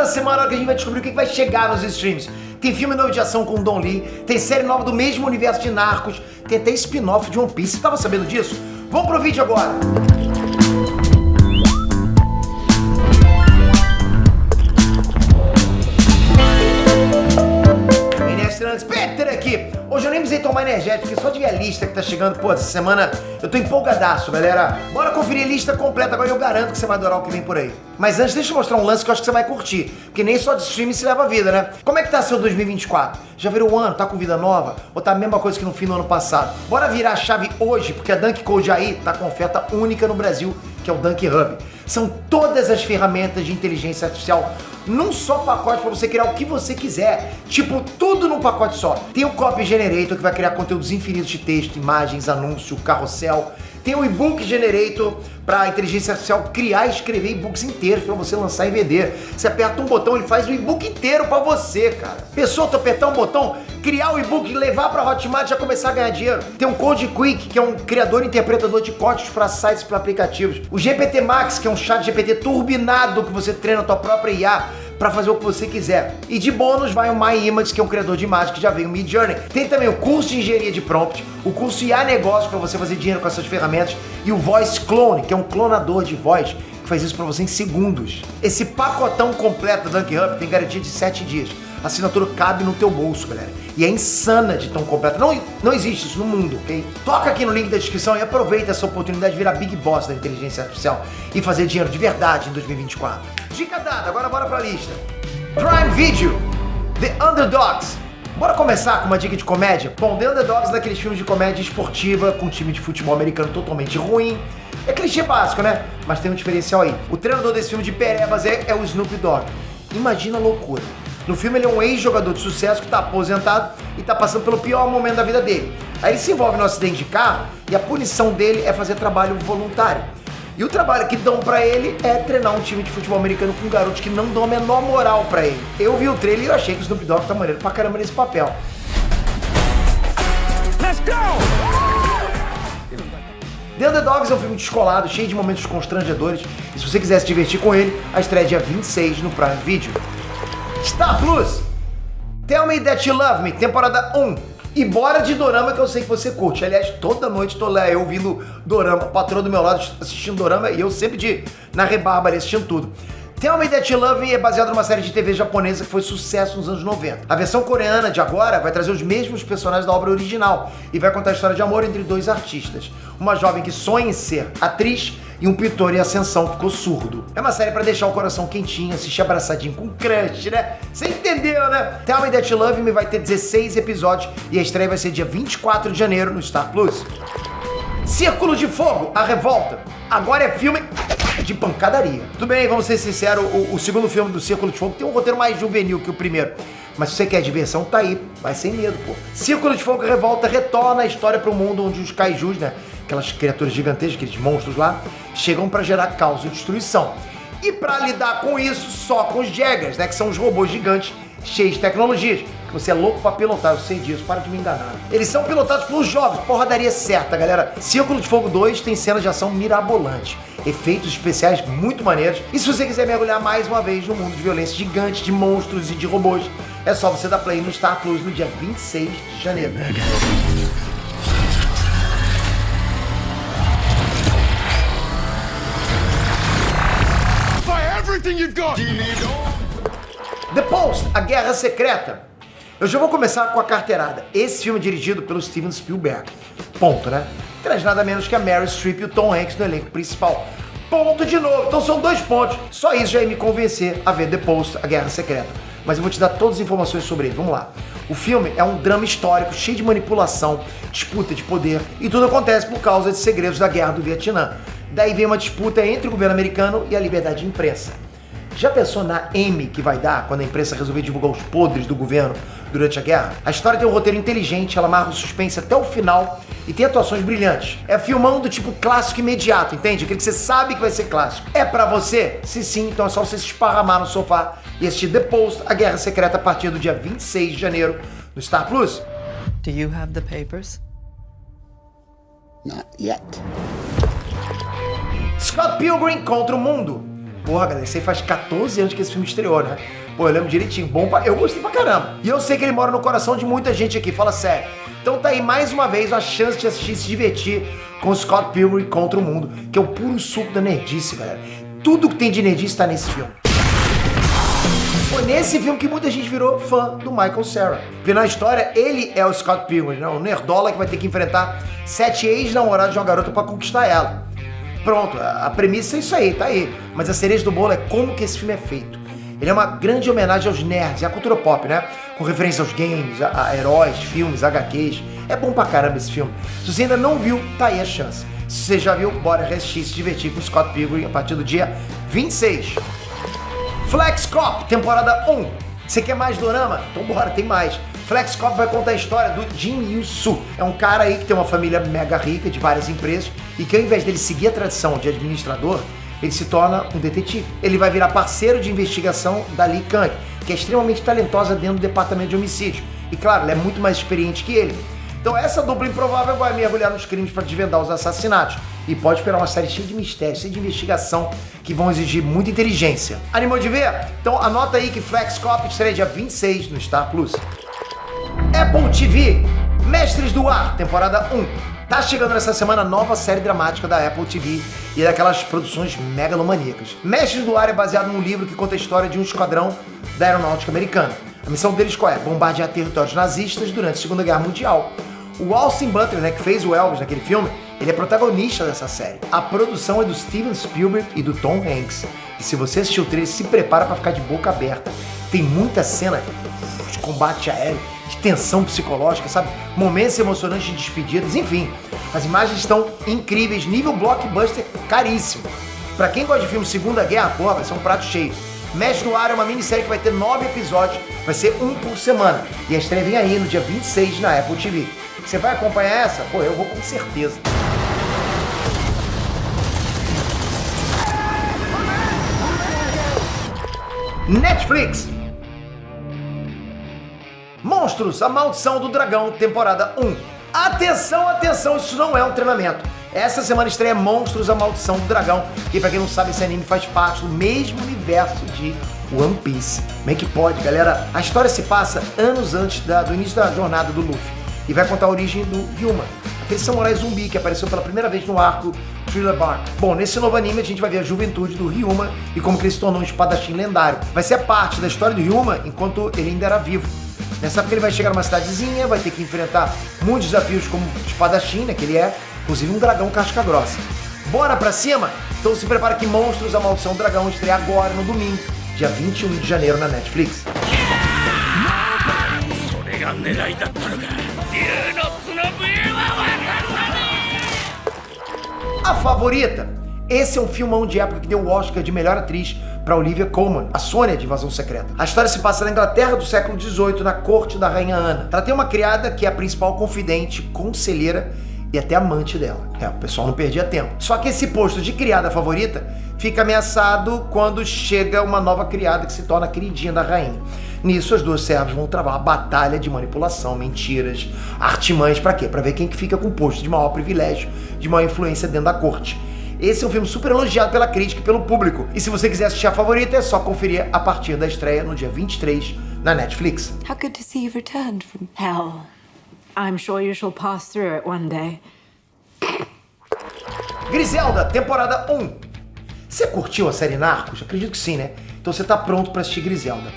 da semana que a gente vai descobrir o que vai chegar nos streams. Tem filme novo de ação com Don Lee, tem série nova do mesmo universo de Narcos, tem até spin-off de One Piece. Você tava sabendo disso? Vamos pro vídeo agora! Peter aqui! Hoje eu nem precisei tomar energético, porque só de ver a lista que tá chegando, pô, essa semana eu tô empolgadaço, galera. Bora conferir a lista completa, agora eu garanto que você vai adorar o que vem por aí. Mas antes, deixa eu mostrar um lance que eu acho que você vai curtir, porque nem só de streaming se leva a vida, né? Como é que tá seu 2024? Já virou o ano? Tá com vida nova? Ou tá a mesma coisa que no fim do ano passado? Bora virar a chave hoje, porque a Dunk Code aí tá com oferta única no Brasil, que é o Dunk Hub. São todas as ferramentas de inteligência artificial num só pacote para você criar o que você quiser. Tipo, tudo num pacote só. Tem o Copy Generator, que vai criar conteúdos infinitos de texto, imagens, anúncio, carrossel. Tem o eBook Generator para inteligência artificial criar e escrever e-books inteiros para você lançar e vender. Você aperta um botão, ele faz o e-book inteiro para você, cara. Pessoa, tu apertar um botão, criar o e-book, levar para Hotmart e já começar a ganhar dinheiro. Tem o Code Quick, que é um criador e interpretador de códigos para sites e para aplicativos. O GPT Max, que é um chat GPT turbinado que você treina a tua própria IA para fazer o que você quiser. E de bônus vai o MyImage, que é um criador de imagem que já veio o Midjourney. Tem também o curso de engenharia de prompt, o curso IA Negócio para você fazer dinheiro com essas ferramentas e o Voice Clone, que é um clonador de voz que faz isso para você em segundos. Esse pacotão completo da Dunk Hub tem garantia de 7 dias. A assinatura cabe no teu bolso, galera. E é insana de tão completa. Não existe isso no mundo, ok? Toca aqui no link da descrição e aproveita essa oportunidade de virar Big Boss da inteligência artificial e fazer dinheiro de verdade em 2024. Dica dada, agora bora pra lista. Prime Video, The Underdogs. Bora começar com uma dica de comédia? Bom, The Underdogs é daqueles filmes de comédia esportiva com um time de futebol americano totalmente ruim. É clichê básico, né? Mas tem um diferencial aí. O treinador desse filme de perebas é o Snoop Dogg. Imagina a loucura. No filme ele é um ex-jogador de sucesso que tá aposentado e tá passando pelo pior momento da vida dele. Aí ele se envolve num acidente de carro e a punição dele é fazer trabalho voluntário. E o trabalho que dão pra ele é treinar um time de futebol americano com garotos que não dão a menor moral pra ele. Eu vi o trailer e eu achei que o Snoop Dogg tá maneiro pra caramba nesse papel. Let's go! The Underdogs é um filme descolado, cheio de momentos constrangedores. E se você quiser se divertir com ele, a estreia é dia 26 no Prime Video. Star Plus, Tell Me That You Love Me, temporada 1. E bora de dorama que eu sei que você curte. Aliás, toda noite tô lá eu ouvindo dorama, patroa do meu lado assistindo dorama e eu sempre na rebarba ali assistindo tudo. Tell Me That You Love Me é baseado numa série de TV japonesa que foi sucesso nos anos 90. A versão coreana de agora vai trazer os mesmos personagens da obra original e vai contar a história de amor entre dois artistas. Uma jovem que sonha em ser atriz e um pintor em ascensão que ficou surdo. É uma série pra deixar o coração quentinho, assistir abraçadinho com crush, né? Você entendeu, né? Tell Me That You Love Me vai ter 16 episódios e a estreia vai ser dia 24 de janeiro no Star Plus. Círculo de Fogo, A Revolta. Agora é filme de pancadaria. Tudo bem, vamos ser sinceros, o segundo filme do Círculo de Fogo tem um roteiro mais juvenil que o primeiro. Mas se você quer diversão, tá aí. Vai sem medo, pô. Círculo de Fogo, A Revolta retorna a história pro mundo onde os kaijus, né? Aquelas criaturas gigantescas, aqueles monstros lá, chegam pra gerar caos e destruição. E pra lidar com isso, só com os Jaggers, né? Que são os robôs gigantes cheios de tecnologias. Que você é louco pra pilotar, eu sei disso, para de me enganar. Eles são pilotados por jovens, porradaria certa, galera. Círculo de Fogo 2 tem cenas de ação mirabolantes, efeitos especiais muito maneiros. E se você quiser mergulhar mais uma vez no mundo de violência gigante, de monstros e de robôs, é só você dar play no Star Plus no dia 26 de janeiro. The Post, A Guerra Secreta. Eu já vou começar com a carteirada. Esse filme é dirigido pelo Steven Spielberg. Ponto, né? Traz nada menos que a Meryl Streep e o Tom Hanks no elenco principal. Ponto de novo. Então são 2 pontos. Só isso já ia me convencer a ver The Post, A Guerra Secreta. Mas eu vou te dar todas as informações sobre ele. Vamos lá. O filme é um drama histórico cheio de manipulação, disputa de poder e tudo acontece por causa de segredos da Guerra do Vietnã. Daí vem uma disputa entre o governo americano e a liberdade de imprensa. Já pensou na M que vai dar quando a imprensa resolver divulgar os podres do governo durante a guerra? A história tem um roteiro inteligente, ela amarra o suspense até o final e tem atuações brilhantes. É filmão do tipo clássico imediato, entende? Aquele que você sabe que vai ser clássico. É pra você? Se sim, então é só você se esparramar no sofá e assistir The Post, A Guerra Secreta, a partir do dia 26 de janeiro no Star Plus. Do you have the papers? Not yet. Scott Pilgrim contra o Mundo. Porra, galera, isso aí faz 14 anos que esse filme estreou, né? Pô, eu lembro direitinho. Eu gostei pra caramba. E eu sei que ele mora no coração de muita gente aqui, fala sério. Então tá aí mais uma vez a chance de assistir e se divertir com Scott Pilgrim contra o Mundo, que é o puro suco da nerdice, galera. Tudo que tem de nerdice tá nesse filme. Foi nesse filme que muita gente virou fã do Michael Cera. Porque na história, ele é o Scott Pilgrim, né? O nerdola que vai ter que enfrentar 7 ex-namorados de uma garota pra conquistar ela. Pronto, a premissa é isso aí, tá aí. Mas a cereja do bolo é como que esse filme é feito. Ele é uma grande homenagem aos nerds e à cultura pop, né? Com referência aos games, a heróis, filmes, HQs. É bom pra caramba esse filme. Se você ainda não viu, tá aí a chance. Se você já viu, bora assistir e se divertir com Scott Pilgrim a partir do dia 26. Flex Cop, temporada 1. Você quer mais dorama? Então bora, tem mais. Flex Cop vai contar a história do Jin Yu-Soo. É um cara aí que tem uma família mega rica de várias empresas e que ao invés dele seguir a tradição de administrador, ele se torna um detetive. Ele vai virar parceiro de investigação da Lee Kang, que é extremamente talentosa dentro do departamento de homicídio. E claro, ela é muito mais experiente que ele. Então essa dupla improvável vai mergulhar nos crimes para desvendar os assassinatos. E pode esperar uma série cheia de mistérios, cheia de investigação, que vão exigir muita inteligência. Animou de ver? Então anota aí que Flex Cop estreia dia 26 no Star Plus. Apple TV, Mestres do Ar, temporada 1. Tá chegando nessa semana a nova série dramática da Apple TV e é daquelas produções megalomaníacas. Mestres do Ar é baseado num livro que conta a história de um esquadrão da aeronáutica americana. A missão deles qual é? Bombardear territórios nazistas durante a Segunda Guerra Mundial. O Austin Butler, né, que fez o Elvis naquele filme, ele é protagonista dessa série. A produção é do Steven Spielberg e do Tom Hanks. E se você assistiu o trailer, se prepara pra ficar de boca aberta. Tem muita cena de combate aéreo, de tensão psicológica, sabe? Momentos emocionantes de despedidas, enfim. As imagens estão incríveis, nível blockbuster caríssimo. Pra quem gosta de filme Segunda Guerra, porra, vai ser um prato cheio. Mestre do Ar é uma minissérie que vai ter 9 episódios, vai ser um por semana. E a estreia vem aí no dia 26 na Apple TV. Você vai acompanhar essa? Pô, eu vou com certeza. Netflix. Monstros, a Maldição do Dragão, temporada 1. Atenção, atenção, isso não é um treinamento. Essa semana estreia Monstros, a Maldição do Dragão. E pra quem não sabe, esse anime faz parte do mesmo universo de One Piece. Como é que pode, galera? A história se passa anos antes do início da jornada do Luffy. E vai contar a origem do Ryuma, aquele samurai zumbi que apareceu pela primeira vez no arco Thriller Bark. Bom, nesse novo anime a gente vai ver a juventude do Ryuma e como que ele se tornou um espadachim lendário. Vai ser parte da história do Ryuma enquanto ele ainda era vivo. Nessa época ele vai chegar numa cidadezinha, vai ter que enfrentar muitos desafios como espadachim, né, que ele é, inclusive um dragão casca grossa. Bora pra cima? Então se prepara que Monstros, a Maldição do Dragão estreia agora no domingo, dia 21 de janeiro na Netflix. A Favorita. Esse é um filmão de época que deu o Oscar de melhor atriz para Olivia Colman, a Sônia de Invasão Secreta. A história se passa na Inglaterra do século XVIII, na corte da rainha Ana. Ela tem uma criada que é a principal confidente, conselheira e até amante dela. O pessoal não perdia tempo. Só que esse posto de criada favorita fica ameaçado quando chega uma nova criada que se torna queridinha da rainha. Nisso, as duas servas vão travar uma batalha de manipulação, mentiras, artimanhas, pra quê? Pra ver quem que fica com o posto de maior privilégio, de maior influência dentro da corte. Esse é um filme super elogiado pela crítica e pelo público. E se você quiser assistir a Favorita, é só conferir a partir da estreia no dia 23 na Netflix. How good to see you've returned from hell. I'm sure you shall pass through it one day. Griselda, temporada 1. Você curtiu a série Narcos? Acredito que sim, né? Então você tá pronto pra assistir Griselda.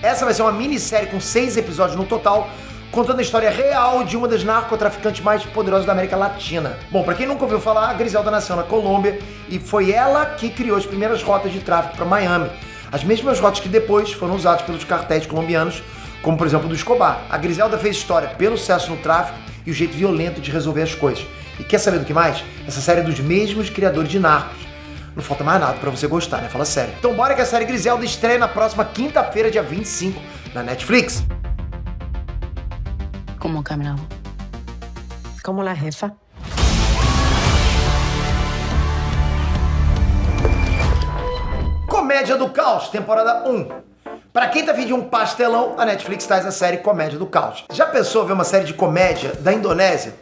Essa vai ser uma minissérie com 6 episódios no total, contando a história real de uma das narcotraficantes mais poderosas da América Latina. Bom, pra quem nunca ouviu falar, a Griselda nasceu na Colômbia e foi ela que criou as primeiras rotas de tráfico para Miami. As mesmas rotas que depois foram usadas pelos cartéis colombianos, como por exemplo do Escobar. A Griselda fez história pelo sucesso no tráfico e o jeito violento de resolver as coisas. E quer saber do que mais? Essa série é dos mesmos criadores de Narcos. Não falta mais nada pra você gostar, né? Fala sério. Então bora que a série Griselda estreia na próxima quinta-feira, dia 25, na Netflix. ¿Cómo caminaba? Como la jefa. Comédia do Caos, temporada 1. Pra quem tá pedindo um pastelão, a Netflix traz a série Comédia do Caos. Já pensou ver uma série de comédia da Indonésia?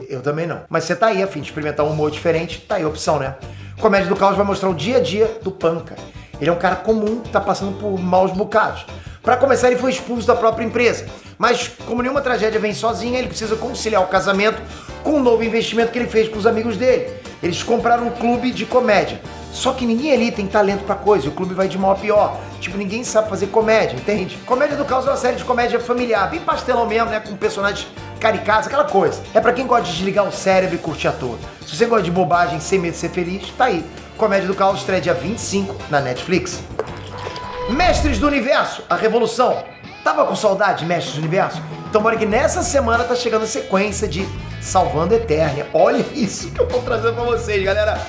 Eu também não. Mas você tá aí a fim de experimentar um humor diferente, tá aí a opção, né? Comédia do Caos vai mostrar o dia a dia do Panca. Ele é um cara comum que tá passando por maus bocados. Para começar, ele foi expulso da própria empresa. Mas, como nenhuma tragédia vem sozinha, ele precisa conciliar o casamento com um novo investimento que ele fez com os amigos dele. Eles compraram um clube de comédia. Só que ninguém ali tem talento pra coisa, e o clube vai de mal a pior. Tipo, ninguém sabe fazer comédia, entende? Comédia do Caos é uma série de comédia familiar, bem pastelão mesmo, né? Com personagens caricatos, aquela coisa. É pra quem gosta de desligar o cérebro e curtir a toa. Se você gosta de bobagem sem medo de ser feliz, tá aí. Comédia do Caos estreia dia 25 na Netflix. Mestres do Universo, a Revolução. Tava com saudade de Mestres do Universo? Então bora que nessa semana tá chegando a sequência de Salvando Eternia. Olha isso que eu tô trazendo pra vocês, galera.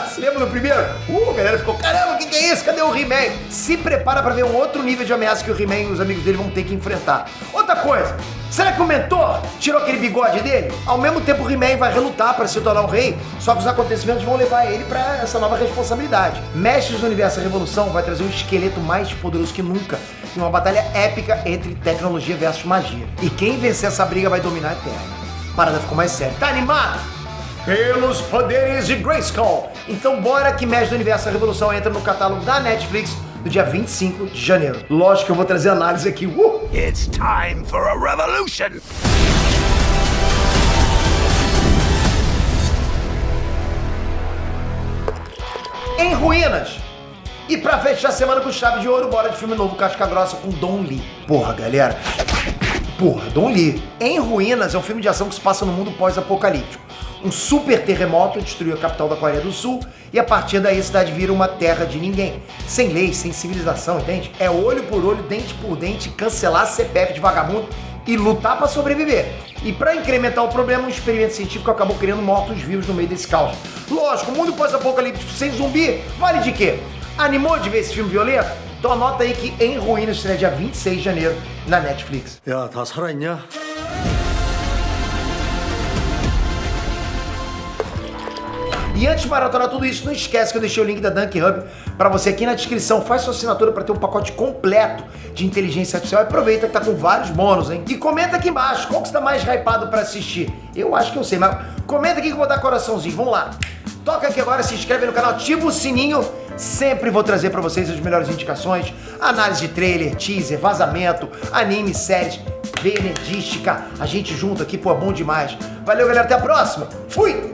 Se lembra do primeiro? A galera ficou, caramba, o que é isso? Cadê o He-Man? Se prepara pra ver um outro nível de ameaça que o He-Man e os amigos dele vão ter que enfrentar. Outra coisa, será que o mentor tirou aquele bigode dele? Ao mesmo tempo o He-Man vai relutar pra se tornar o rei, só que os acontecimentos vão levar ele pra essa nova responsabilidade. Mestres do Universo a Revolução vai trazer um esqueleto mais poderoso que nunca em uma batalha épica entre tecnologia versus magia. E quem vencer essa briga vai dominar a Terra. A parada ficou mais séria. Tá animado? Pelos poderes de Grayskull. Então bora que Mestres do Universo a Revolução entra no catálogo da Netflix no dia 25 de janeiro. Lógico que eu vou trazer análise aqui. It's time for a revolution! Em Ruínas. E pra fechar a semana com chave de ouro, bora de filme novo Casca Grossa com Don Lee. Porra, galera. Don Lee. Em Ruínas é um filme de ação que se passa no mundo pós-apocalíptico. Um super terremoto destruiu a capital da Coreia do Sul e a partir daí a cidade vira uma terra de ninguém. Sem lei, sem civilização, entende? É olho por olho, dente por dente, cancelar CPF de vagabundo e lutar pra sobreviver. E pra incrementar o problema, um experimento científico acabou criando mortos-vivos no meio desse caos. Lógico, o mundo pós-apocalíptico sem zumbi vale de quê? Animou de ver esse filme violento? Então anota aí que Em Ruínas estreia dia 26 de janeiro na Netflix. 야, 다 살아있냐? E antes de maratonar tudo isso, não esquece que eu deixei o link da Dunk Hub para você aqui na descrição. Faz sua assinatura para ter um pacote completo de inteligência artificial e aproveita que tá com vários bônus, hein? E comenta aqui embaixo, qual que você tá mais hypado para assistir? Eu acho que eu sei, mas comenta aqui que eu vou dar coraçãozinho. Vamos lá. Toca aqui agora, se inscreve no canal, ativa o sininho. Sempre vou trazer para vocês as melhores indicações, análise de trailer, teaser, vazamento, anime, séries, veredística. A gente junto aqui, pô, é bom demais. Valeu, galera, até a próxima. Fui!